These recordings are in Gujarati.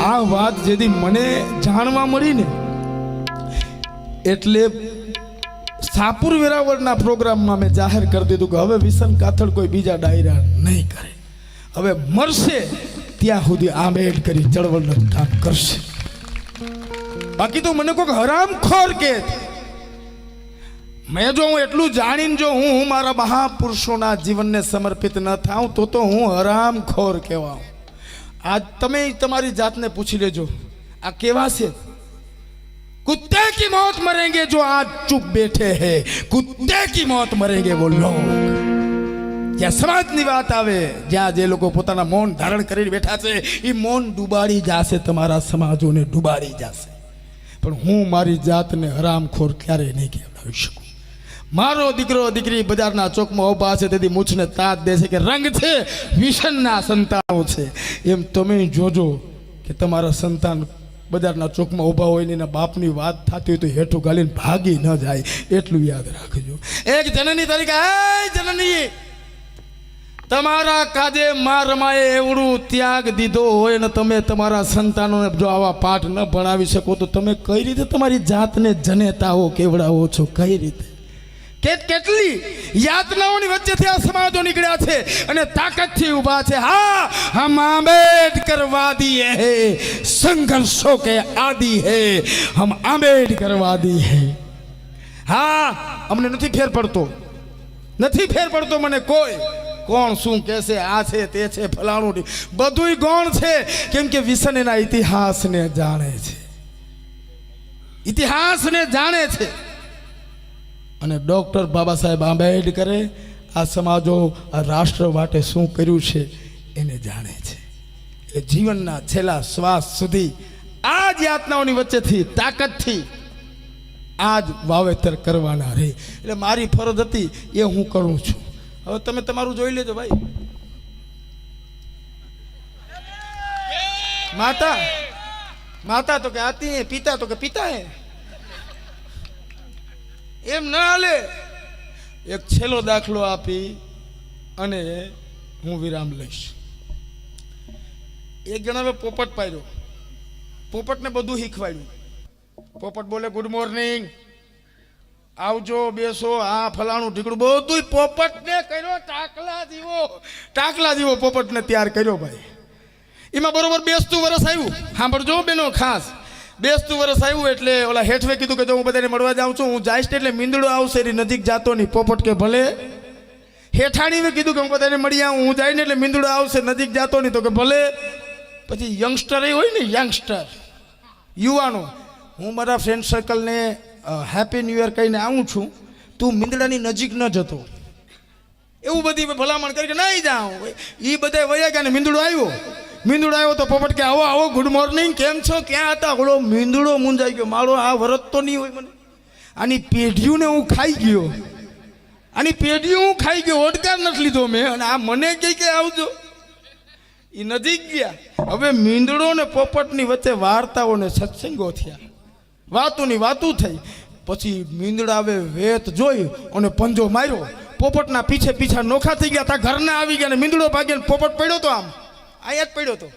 આ વાત જેથી મને જાણવા મળી ને એટલે સાપુર વેરાવળના પ્રોગ્રામમાં મેં જાહેર કરી દીધું કે હવે વિસન કાથડ કોઈ બીજા ડાયરા નહીં કરે, હવે મરશે ત્યાં સુધી આંબેડકરી ચળવળનું કામ કરશે. બાકી તો મને કોઈક હરામખોર કે મેં જો હું એટલું જાણીને જો હું મારા મહાપુરુષોના જીવનને સમર્પિત ન થાઉં તો હું હરામખોર કહેવાઉં. આજ તમે તમારી જાતને પૂછી લેજો આ કેવા છે. कुत्ते की मौत मरेंगे जो आज चुप बैठे हैं, कुत्ते की मौत मरेंगे वो लोग. જ્યાં સમાજની વાત આવે, જ્યાં જે લોકો પોતાના મૌન ધારણ કરીને બેઠા છે એ મૌન ડૂબાડી જશે, તમારા સમાજોને ડૂબાડી જશે. પણ હું મારી જાતને હરામખોર ક્યારેય નહીં કહેવાડી શકું. મારો દીકરો દીકરી બજારના ચોકમાં ઊભા છે તેથી મૂછને તાત દે છે કે રંગ છે વિષનના સંતાનો છે. એમ તમે જોજો કે તમારા સંતાન બજારના ચોકમાં ઊભા હોય ને એના બાપની વાત થતી હોય તો હેઠું ગાલીને ભાગી ન જાય, એટલું યાદ રાખજો. એક જનની તરીકે જનની તમારા કાજે મા રમાએ એવડું ત્યાગ દીધો હોય ને તમે તમારા સંતાનોને જો આવા પાઠ ન ભણાવી શકો તો તમે કઈ રીતે તમારી જાતને જનેતાઓ કેવડાવો છો? કઈ રીતે? કેટલી યાતનાઓની વચ્ચેથી આ સમાજો નીકળ્યા છે અને તાકાતથી ઊભા છે. હા, હમ આંબેડકરવાદી હે, સંઘર્ષો કે આદિ હે, હમ આંબેડકરવાદી હે. હા, અમને નથી ફેર પડતો, નથી ફેર પડતો મને કોઈ કોણ શું કહેશે, આ છે તે છે ફલાણું બધુંય ગૌણ છે. કેમ કે વિસન એના ઇતિહાસને જાણે છે, ઇતિહાસને જાણે છે. અને ડૉક્ટર બાબા સાહેબ આંબેડકરે આ સમાજો આ રાષ્ટ્ર માટે શું કર્યું છે એને જાણે છે. એ જીવનના છેલ્લા શ્વાસ સુધી આ જ યાતનાઓની વચ્ચેથી તાકાતથી આ જ વાવેતર કરવાના રહે. એટલે મારી ફરજ હતી એ હું કરું છું. હવે તમે તમારું જોઈ લેજો ભાઈ. માતા માતા તો કે આતી હે, પિતા તો કે પિતા હે, એમ ના હાલે. એક છેલ્લો દાખલો આપી અને હું વિરામ લઈશ. એક જણાએ પોપટ પાડ્યો, પોપટને બધું શીખવાડ્યું. પોપટ બોલે ગુડ મોર્નિંગ, આવજો, બેસો, આ ફલાણું ઢીકડું બધું પોપટને કર્યો. ટાકલા જેવો પોપટને તૈયાર કર્યો ભાઈ. એમાં બરોબર બેસતું વરસ આવ્યું. સાંભળજો બેનો ખાસ, બેસતું વરસ આવ્યું એટલે ઓલા હેઠવે કીધું કે જો હું બધાને મળવા જાઉં છું, હું જઈશ એટલે મીંદડો આવશે એની નજીક જાતો નહીં. પોપટ કે ભલે. હેઠાણીએ કીધું કે હું બધાને મળી આવું, હું જઈને એટલે મીંદડો આવશે નજીક જાતો નહીં, તો કે ભલે. પછી યંગસ્ટર એ હોય ને, યંગસ્ટર યુવાનો, હું મારા ફ્રેન્ડ સર્કલને હેપી ન્યૂ યર કહીને આવું છું, તું મીંદડાની નજીક ન જતો, એવું બધી ભલામણ કરી કે નહીં જાઉં. એ બધા વયા ગયા ને મીંદડો આવ્યો. મીંદડો આવ્યો તો પોપટ કે આવો આવો, ગુડ મોર્નિંગ, કેમ છો, ક્યાં હતા? ઓલો મીંદડો મૂંઝાઈ ગયો, મારો આ વરત તો નહીં હોય મને, આની પેઢીઓને હું ખાઈ ગયો, આની પેઢીઓ હું ખાઈ ગયો, ઓડકાર નથી લીધો મેં, અને આ મને કહે કે આવજો. એ નજીક ગયા. હવે મીંદડો ને પોપટની વચ્ચે વાર્તાઓને સત્સંગો થયા, વાતોની વાતું થઈ. પછી મીંદડા હવે વેત જોઈ અને પંજો માર્યો. પોપટના પીછે પીછા નોખા થઈ ગયા, તા ઘરના આવી ગયા ને મીંદડો ભાગ્યો ને પોપટ પડ્યો તો આમ આયા જ પડ્યો તો,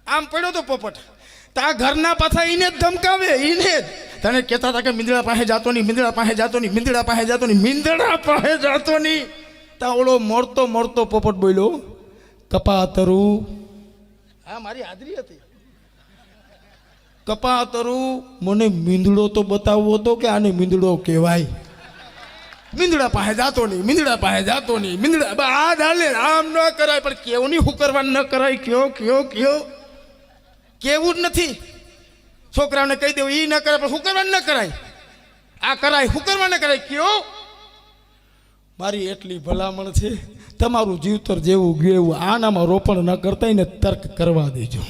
આમ પડ્યો તો પોપટ. તા ઘરના પાછા એને જ ધમકાવે, એને જ તને કહેતા હતા કે મીંદડા પાસે જાતો નહીં, મીંદડા પાસે જાતો નહીં, મીંદડા પાસે જાતો નહીં, મીંદડા પાસે જાતો નહીં. તા ઓલો મળતો મળતો પોપટ બોલ્યો, કપાતરું, હા મારી હાજરી હતી, કપાતરું, મને મીંદડો તો બતાવવો હતો કે આને મીંદડો કહેવાય. મીંદડા પાસે જાતો નહીં, મીંદડા પાસે જાતો નહીં, મીંદડા આ ચાલે, આમ ન કરાય. પણ કેવું નહીં, હું કરવાનું ન કરાય, કયો કયો કયો કેવું જ નથી. છોકરાઓને કહી દેવું એ ન કરાય, પણ હું કરવાનું ન કરાય, આ કરાય, હું કરવા ન કરાય, કયો. મારી એટલી ભલામણ છે, તમારું જીવતર જેવું ગયું આનામાં રોપણ ન કરતા ને તર્ક કરવા દેજો.